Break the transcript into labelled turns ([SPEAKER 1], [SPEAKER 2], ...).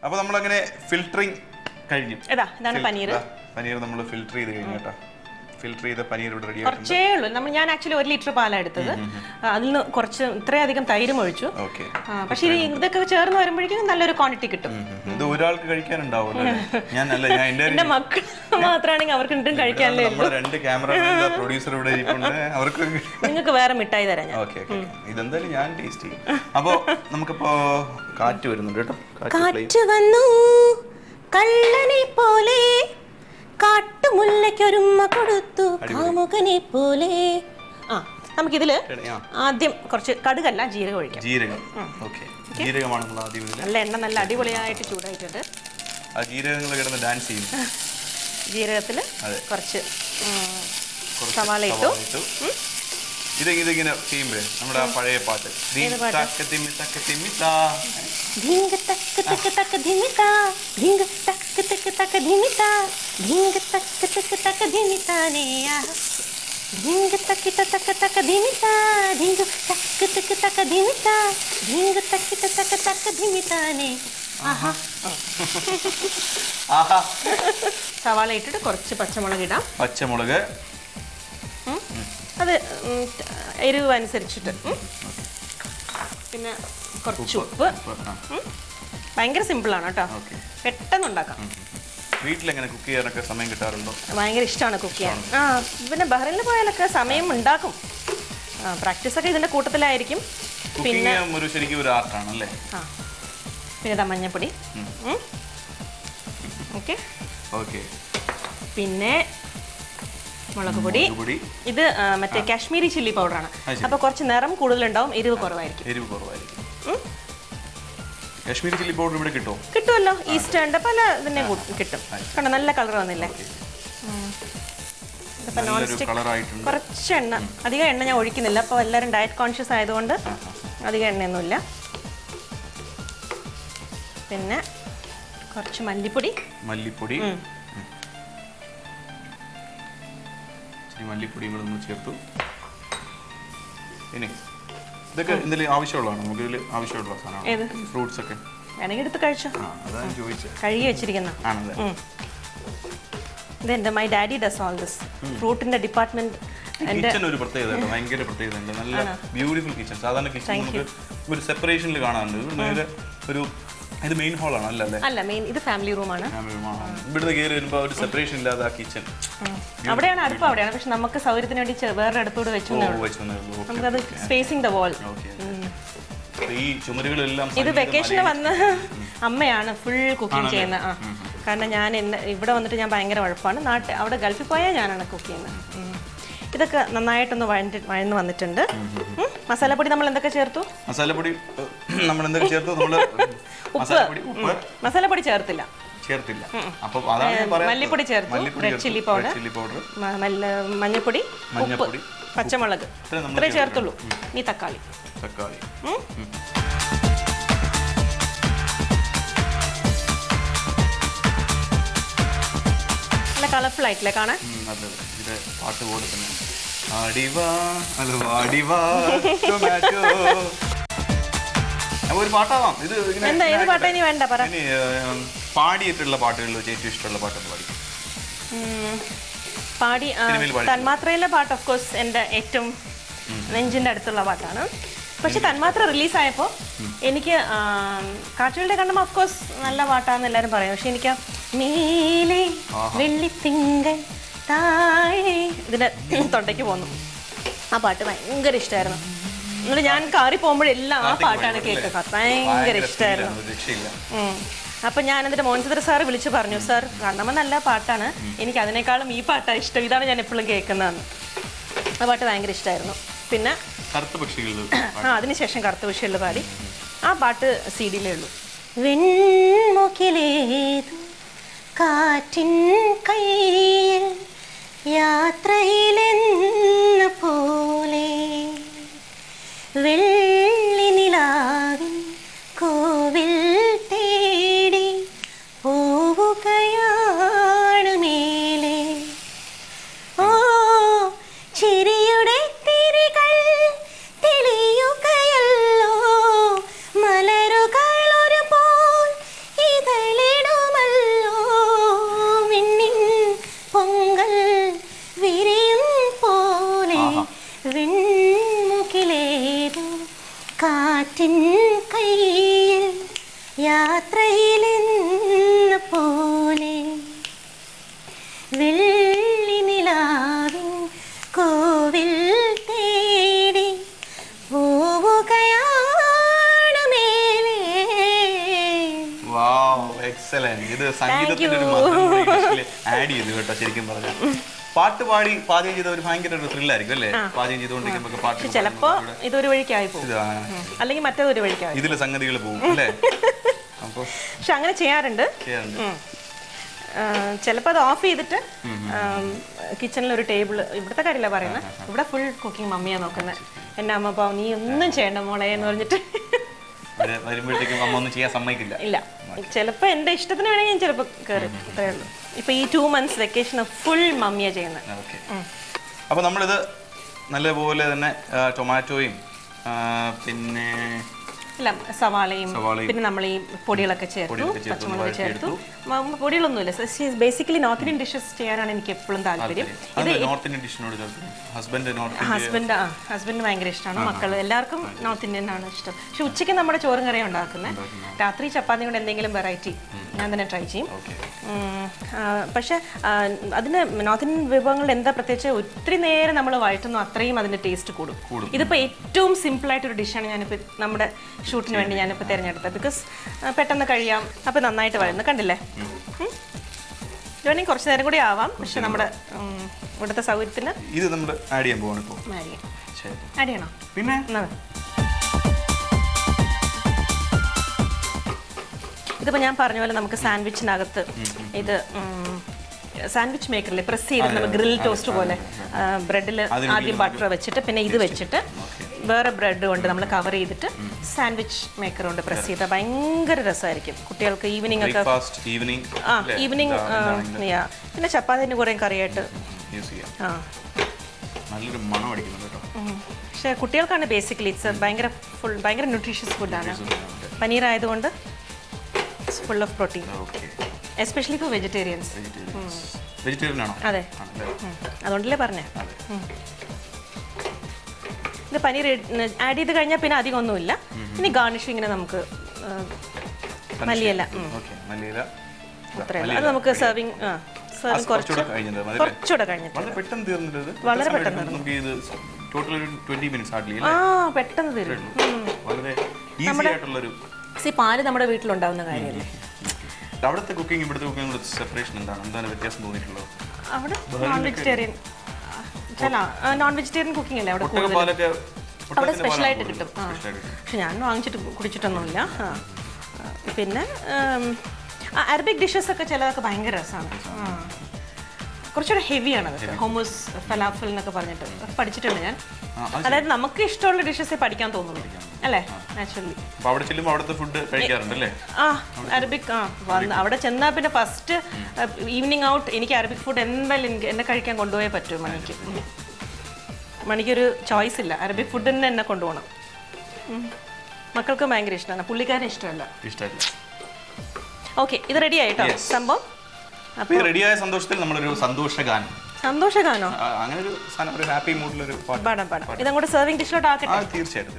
[SPEAKER 1] അപ്പോൾ നമ്മളങ്ങനെ ഫിൽറ്ററിങ് കഴിഞ്ഞു.
[SPEAKER 2] ഇതാണ് പനീർ.
[SPEAKER 1] പനീർ നമ്മൾ ഫിൽറ്റർ ചെയ്ത് കഴിഞ്ഞു കേട്ടോ. ഫിൽറ്റർ ചെയ്ത പനീർ ഇവിടെ റെഡി ആയിട്ടുണ്ട്.
[SPEAKER 2] കുറച്ചേ ഉള്ളൂ. ഞാൻ ആക്ച്വലി 1 ലിറ്റർ പാലാണ് എടുത്തത്. അതിൽ നിന്ന് കുറച്ച് ഇത്രയധികം തൈരും ഒഴിച്ചു. പക്ഷേ ഇതൊക്കെ ചേർന്ന് വരുമ്പോഴേക്കും നല്ലൊരു ക്വാണ്ടിറ്റി കിട്ടും.
[SPEAKER 1] ഇത് ഒരാൾക്ക് കഴിക്കാനുണ്ടാവുമല്ലോ.
[SPEAKER 2] എന്റെ മക്കൾ മാത്രമാണെങ്കിൽ അവർക്ക് രണ്ടും കഴിക്കാനല്ലേ ഉള്ളൂ.
[SPEAKER 1] 2 ക്യാമറ പ്രൊഡ്യൂസർ ഇവിടെ ഇരിപ്പുണ്ട്. അവർക്ക്
[SPEAKER 2] നിങ്ങൾക്ക് വേറെ മിഠായി തരാം ഞാൻ.
[SPEAKER 1] ഇതെന്തായാലും ഞാൻ ടേസ്റ്റ് ചെയ്യും. അപ്പോ നമുക്കിപ്പോ കാറ്റ് വരുന്നുണ്ട് കേട്ടോ.
[SPEAKER 2] കാറ്റ് വന്നു കള്ളനെ പോലെ, കാട്ടുമുല്ലയ്ക്കൊരുമ്മ കൊടുത്തു കാമുകനെ പോലെ. നമുക്കിതില് ആദ്യം കുറച്ച് കടുകല്ല ജീരകം ഒഴിക്കാം.
[SPEAKER 1] ജീരകമാണ് നമ്മൾ ആദ്യം.
[SPEAKER 2] നല്ല എണ്ണ നല്ല അടിപൊളിയായിട്ട് ചൂടായിട്ടുണ്ട്.
[SPEAKER 1] ആ ജീരകങ്ങൾ കിടന്ന് ഡാൻസ് ചെയ്യും.
[SPEAKER 2] ജീരകത്തില് കുറച്ച് സവാള ഇട്ടു.
[SPEAKER 1] ഇതിങ്ങനെ ചെയ്യുമ്പോഴേ നമ്മുടെ ആ പഴയ പാട്ട്
[SPEAKER 2] സവാള ഇട്ടിട്ട് കുറച്ച് പച്ചമുളക് ഇടാം.
[SPEAKER 1] പച്ചമുളക്
[SPEAKER 2] അത് എരിവ് അനുസരിച്ചിട്ട്. പിന്നെ കുറച്ച് ഉപ്പ്. ഭയങ്കര സിമ്പിളാണ് കേട്ടോ, പെട്ടെന്ന് ഉണ്ടാക്കാം.
[SPEAKER 1] വീട്ടിലെങ്ങനെ കുക്ക് ചെയ്യാനൊക്കെ സമയം കിട്ടാറുണ്ടോ?
[SPEAKER 2] ഭയങ്കര ഇഷ്ടമാണ് കുക്ക് ചെയ്യാൻ. പിന്നെ ബഹ്റൈനിൽ പോയാലൊക്കെ സമയം ഉണ്ടാക്കും. പ്രാക്ടീസൊക്കെ ഇതിൻ്റെ കൂട്ടത്തിലായിരിക്കും. പിന്നെ
[SPEAKER 1] ശരിക്കും ഒരു ആർട്ടാണല്ലേ.
[SPEAKER 2] പിന്നെ മഞ്ഞപ്പൊടി. ഓക്കെ. പിന്നെ മുളക് പൊടി. ഇത് മറ്റേ കാശ്മീരി ചില്ലി പൗഡറാണ്. അപ്പൊ കുറച്ച് നിറം കൂടുതലുണ്ടാവും, എരിവ് കുറവായിരിക്കും.
[SPEAKER 1] കാശ്മീരി ചില്ലി പൗഡർ ഇവിടെ
[SPEAKER 2] കിട്ടുമല്ലോ. ഈസ്റ്റേണിന്റെ പല ഇതിനെ കിട്ടും. കണ്ടോ നല്ല കളർ വന്നില്ലേ. കുറച്ച് എണ്ണ, അധികം എണ്ണ ഞാൻ ഒഴിക്കുന്നില്ല. അപ്പോൾ എല്ലാവരും ഡയറ്റ് കോൺഷ്യസ് ആയതുകൊണ്ട് അധികം എണ്ണയൊന്നുമില്ല. പിന്നെ കുറച്ച് മല്ലിപ്പൊടി.
[SPEAKER 1] മല്ലിപ്പൊടിയും കൂടെ ഒന്ന് ചേർത്തു. ഇനി ഇതൊക്കെ എന്തെങ്കിലും ആവശ്യമുള്ളതാണ്? നമുക്ക് ഇതിൽ ആവശ്യമുള്ള സാധനമാണ്. ഫ്രൂട്ട്സ് ഒക്കെ
[SPEAKER 2] വേണമെങ്കിൽ എടുത്ത് കഴിച്ചോ.
[SPEAKER 1] അതാണ് ചോദിച്ചത്.
[SPEAKER 2] കഴുകി വെച്ചിരിക്കുന്ന ഇതെന്റെ my daddy does all this. ഫ്രൂട്ടിന്റെ ഡിപ്പാർട്ട്മെന്റ്.
[SPEAKER 1] ഒരു പ്രത്യേകത, ഭയങ്കര പ്രത്യേകത ഉണ്ട്. നല്ല ബ്യൂട്ടിഫുൾ കിച്ചൺ. സാധാരണ കിച്ചൺ നമുക്ക് ഒരു സെപ്പറേഷനിൽ കാണാറുണ്ട്. ഒരു ഇത് മെയിൻ ഹോളാണ് അല്ലേ?
[SPEAKER 2] അല്ല, മെയിൻ ഇത് ഫാമിലി റൂമാണ്.
[SPEAKER 1] ഇവിടുന്ന് കയറി വരുമ്പോൾ ഒരു സെപ്പറേഷൻ ഇല്ലാതെ ആ കിച്ചൺ
[SPEAKER 2] അവിടെയാണ്, അടുപ്പ് അവിടെയാണ്. പക്ഷെ നമുക്ക് സൗകര്യത്തിന് വേണ്ടി വേറെ അടുത്തോട് വെച്ചു. നമുക്കത് സ്പേസിംഗ് ദ വാൾ. ഇത് വെക്കേഷന് വന്ന് അമ്മയാണ് ഫുൾ കുക്കിംഗ് ചെയ്യുന്നത്. കാരണം ഞാൻ ഇവിടെ വന്നിട്ട് ഞാൻ ഭയങ്കര ഉഴപ്പാണ്. അവിടെ ഗൾഫിൽ പോയാൽ ഞാനാണ് കുക്ക് ചെയ്യുന്നത്. ഇതൊക്കെ നന്നായിട്ടൊന്ന് വഴന്ന് വന്നിട്ടുണ്ട്. മസാലപ്പൊടി നമ്മൾ എന്തൊക്കെ ചേർത്തു? മസാലപ്പൊടി ചേർത്തില്ല. മല്ലിപ്പൊടി ചേർത്തു, റെഡ് ചില്ലി പൗഡർ, മഞ്ഞൾപ്പൊടി, ഉപ്പ്, പച്ചമുളക്, ഇത്രേ ചേർത്തുള്ളൂ. ഈ തക്കാളി നല്ല കളർഫുൾ ആയിട്ടില്ലേ കാണാൻ?
[SPEAKER 1] പാട്ട് പോലെ തന്നെ. ഒരു പാട്ടാവാം ഇത്.
[SPEAKER 2] ഏത് പാട്ടാ ഇനി വേണ്ട പറ.
[SPEAKER 1] പാടിയിട്ടുള്ള പാട്ടുകളിൽ ഏറ്റവും ഇഷ്ടമുള്ള പാട്ടൊന്ന്
[SPEAKER 2] പാടി. തന്മാത്രയിലെ പാട്ട് ഓഫ് കോഴ്സ് എൻ്റെ ഏറ്റവും നെഞ്ചിൻ്റെ അടുത്തുള്ള പാട്ടാണ്. പക്ഷെ തന്മാത്ര റിലീസായപ്പോൾ എനിക്ക് കാറ്റുകളുടെ കണ്ണം ഓഫ് കോഴ്സ് നല്ല പാട്ടാന്ന് എല്ലാവരും പറയും. പക്ഷെ എനിക്ക് മേലെ വെള്ളിത്തിങ്കൾ താഴെ ഇതിൻ്റെ തൊണ്ടയ്ക്ക് പോന്നു. ആ പാട്ട് ഭയങ്കര ഇഷ്ടമായിരുന്നു. എന്നിട്ട് ഞാൻ കാറി പോകുമ്പോഴെല്ലാം ആ പാട്ടാണ് കേൾക്കുക. ഭയങ്കര ഇഷ്ടമായിരുന്നു. അപ്പം ഞാൻ എന്നിട്ട് മോഹൻചന്ദ്ര സാറ് വിളിച്ചു പറഞ്ഞു, സാർ കണ്ണമ്മ നല്ല പാട്ടാണ്, എനിക്ക് അതിനേക്കാളും ഈ പാട്ടാണ് ഇഷ്ടം, ഇതാണ് ഞാൻ എപ്പോഴും കേൾക്കുന്നതെന്ന്. ആ പാട്ട് ഭയങ്കര ഇഷ്ടമായിരുന്നു. പിന്നെ അതിനുശേഷം കറുത്ത പക്ഷികളിൽ പാടി. ആ പാട്ട് CD-യിലേ ഉള്ളൂ. വെൺമുകിലേതു കാറ്റിൻ കയ്യിൽ യാത്രയിലെന്ന പോലെ വെള്ളി നിലാവിൻ കോവിൽ തേടി പോവുകയാണ് മേലെ. ഓ ചിരിയുടെ തിരികൾ വിൺമുകിലേറും കാറ്റിൻ കയ്യിൽ യാത്രയിലെന്ന പോലെ വെള്ളി നിലാവിൻ കോവിൽ തേടി പോവുകയാണ് മേലേ.
[SPEAKER 1] വാവ്, എക്സലന്റ്. ഇത് സംഗീതത്തിന്റെ ഒരു മധുരം കൂടി ഡിഷിൽ ആഡ് ചെയ്തു കേട്ടോ. ശരിക്കും പറഞ്ഞാൽ പാട്ട് പാടി പാചകം ചെയ്ത ഒരു ഭയങ്കര ഒരു ത്രില്ലായിരിക്കും അല്ലേ? പാചകം ചെയ്തുകൊണ്ടിരിക്കുമ്പോൾ പാട്ട്
[SPEAKER 2] ചിലപ്പോ ഇതൊരു വഴിക്കായി പോകും, അല്ലെങ്കിൽ മറ്റേതൊരു വഴിക്കായി.
[SPEAKER 1] ഇതിലെ സംഗതികൾ പോകും അല്ലേ? അപ്പൊ
[SPEAKER 2] പക്ഷെ അങ്ങനെ ചെയ്യാറുണ്ട്. ചിലപ്പോൾ അത് ഓഫ് ചെയ്തിട്ട് കിച്ചണിൽ ഒരു ടേബിൾ, ഇവിടുത്തെ കാര്യമില്ല പറയുന്നത്, ഇവിടെ ഫുൾ കുക്കിംഗ് മമ്മിയാണ് നോക്കുന്നത്. എന്നെ അമ്മ പാവം നീ ഒന്നും ചെയ്യണ്ട മോളെ എന്ന് പറഞ്ഞിട്ട്
[SPEAKER 1] വരുമ്പോഴത്തേക്കും അമ്മ ഒന്നും ചെയ്യാൻ സമ്മതിക്കില്ല.
[SPEAKER 2] ഇല്ല, ചിലപ്പോൾ എൻ്റെ ഇഷ്ടത്തിന് വേണമെങ്കിൽ ഞാൻ ചിലപ്പോൾ കയറി, അത്രേ ഉള്ളൂ. ഇപ്പൊ ഈ 2 months വെക്കേഷൻ ഫുൾ മമ്മിയാ ചെയ്യുന്നത്.
[SPEAKER 1] അപ്പൊ നമ്മളിത് നല്ലപോലെ തന്നെ ടൊമാറ്റോയും പിന്നെ
[SPEAKER 2] സവാളയും പിന്നെ നമ്മൾ ഈ പൊടികളൊക്കെ ചേർത്തു, പച്ചമുളക് ചേർത്തു. പൊടികളൊന്നുമില്ല. ബേസിക്കലി നോർത്ത് ഇന്ത്യൻ ഡിഷസ് ചെയ്യാനാണ് എനിക്ക് എപ്പോഴും താല്പര്യം. ഹസ്ബൻഡ് ഭയങ്കര ഇഷ്ടമാണ്, മക്കൾ എല്ലാവർക്കും നോർത്ത് ഇന്ത്യൻ ആണ് ഇഷ്ടം. പക്ഷെ ഉച്ചയ്ക്ക് നമ്മുടെ ചോറും കറിയും ഉണ്ടാക്കുന്നത്. രാത്രി ചപ്പാത്തി കൊണ്ട് എന്തെങ്കിലും വെറൈറ്റി ഞാൻ തന്നെ ട്രൈ ചെയ്യും. പക്ഷെ അതിന് നോർത്ത് ഇന്ത്യൻ വിഭവങ്ങളുടെ എന്താ പ്രത്യേകിച്ച് ഒത്തിരി നേരം നമ്മൾ വഴറ്റുന്നു അത്രയും അതിന്റെ ടേസ്റ്റ് കൂടും. ഇതിപ്പോൾ ഏറ്റവും സിമ്പിൾ ആയിട്ടൊരു ഡിഷാണ് ഞാനിപ്പോൾ നമ്മുടെ ഷൂട്ടിന് വേണ്ടി ഞാനിപ്പോൾ തിരഞ്ഞെടുത്തത്. ബിക്കോസ് പെട്ടെന്ന് കഴിയാം. അപ്പോൾ നന്നായിട്ട് വരുന്നു കണ്ടില്ലേ? ഇത് വേണമെങ്കിൽ കുറച്ച് നേരം കൂടി ആവാം, പക്ഷെ നമ്മുടെ ഇവിടുത്തെ സൗകര്യത്തിന്
[SPEAKER 1] ഇത് നമ്മൾ ആഡ് ചെയ്യാൻ പോവാണ്.
[SPEAKER 2] ആഡ് ചെയ്യണോ?
[SPEAKER 1] പിന്നെ
[SPEAKER 2] ഇതിപ്പോൾ ഞാൻ പറഞ്ഞ പോലെ നമുക്ക് സാൻഡ്വിച്ചിനകത്ത് ഇത് സാൻഡ്വിച്ച് മേക്കറിൽ പ്രസ് ചെയ്ത് നമ്മൾ ഗ്രിൽ ടോസ്റ്റ് പോലെ ബ്രെഡിൽ ആദ്യം ബട്ടർ വെച്ചിട്ട് പിന്നെ ഇത് വെച്ചിട്ട് വേറെ ബ്രെഡ് കൊണ്ട് നമ്മൾ കവർ ചെയ്തിട്ട് സാൻഡ്വിച്ച് മേക്കർ കൊണ്ട് പ്രസ് ചെയ്താൽ ഭയങ്കര രസമായിരിക്കും കുട്ടികൾക്ക് ഈവനിങ് ഒക്കെ. ഈവനിങ് പിന്നെ ചപ്പാത്തിന്റെ കുറേ കറിയായിട്ട്. പക്ഷെ കുട്ടികൾക്കാണ് ബേസിക്കലി ഇറ്റ്സ് ഭയങ്കര ന്യൂട്രീഷ്യസ് ഫുഡാണ്. പനീർ ആയതുകൊണ്ട് it's full of protein, especially for vegetarians. അതെ, അതുകൊണ്ടല്ലേ പറഞ്ഞേ. ഇത് പനീർ ആഡ് ചെയ്ത് കഴിഞ്ഞാൽ പിന്നെ അധികം ഒന്നുമില്ല. ഇനി ഗാർണിഷ് ഇങ്ങനെ നമുക്ക് മല്ലിയില അത്രയല്ല, അത് നമുക്ക് സെർവിങ് കുറച്ചുകൂടെ കഴിഞ്ഞിട്ട് വളരെ പെട്ടെന്ന് പെട്ടെന്ന് തീരും. പാല് നമ്മുടെ വീട്ടിലുണ്ടാവുന്ന കാര്യമല്ലേ.
[SPEAKER 1] അവിടുത്തെ കുക്കിംഗ് ഇവിടുത്തെ കുക്കിംഗ് സെപ്പറേഷൻ എന്താണ് വ്യത്യാസം തോന്നിയിട്ടുള്ളത്?
[SPEAKER 2] അവിടെ നോൺ വെജിറ്റേറിയൻ കുക്കിംഗ് അല്ലേ അവിടെ കൂടുതൽ, അവിടെ സ്പെഷ്യലായിട്ട് കിട്ടും. പക്ഷെ ഞാൻ വാങ്ങിച്ചിട്ട് കുടിച്ചിട്ടൊന്നുമില്ല. പിന്നെ അറബിക് ഡിഷസ് ഒക്കെ ചിലതൊക്കെ ഭയങ്കര രസമാണ്. കുറച്ചുകൂടെ ഹെവിയാണ് അത്. ഹോമോസ് ഫലാഫൽ എന്നൊക്കെ പറഞ്ഞിട്ട് പഠിച്ചിട്ടുണ്ട് ഞാൻ. അതായത് നമുക്ക് ഇഷ്ടമുള്ള ഡിഷസ് പഠിക്കാൻ തോന്നുന്നു അല്ലേ, നാച്ചുറലി. അറബിക് അവിടെ ചെന്നാൽ പിന്നെ ഫസ്റ്റ് ഈവനിങ് ഔട്ട് എനിക്ക് അറബിക് ഫുഡ് എന്തായാലും എന്നെ കഴിക്കാൻ കൊണ്ടുപോയേ പറ്റൂ. മണിക്കൊരു ചോയ്സ് ഇല്ല, അറബിക് ഫുഡ് തന്നെ എന്നെ കൊണ്ടുപോകണം. മക്കൾക്ക് ഭയങ്കര ഇഷ്ടമാണ്, പുള്ളിക്കാരൻ ഇഷ്ടമല്ല. ഓക്കെ, ഇത് റെഡി ആയിട്ടോ സംഭവം.
[SPEAKER 1] റെഡിയായ സന്തോഷത്തിൽ നമ്മളൊരു സന്തോഷഗാനം.
[SPEAKER 2] സന്തോഷഗാനോ?
[SPEAKER 1] അങ്ങനെ ഒരു ഹാപ്പി മൂഡിലൊരു
[SPEAKER 2] പാടാം. ഇതങ്ങോട്ട് സെർവിംഗ് ഡിഷിലോട്ട് ആക്കട്ടെ.
[SPEAKER 1] തീർച്ചയായിട്ടും.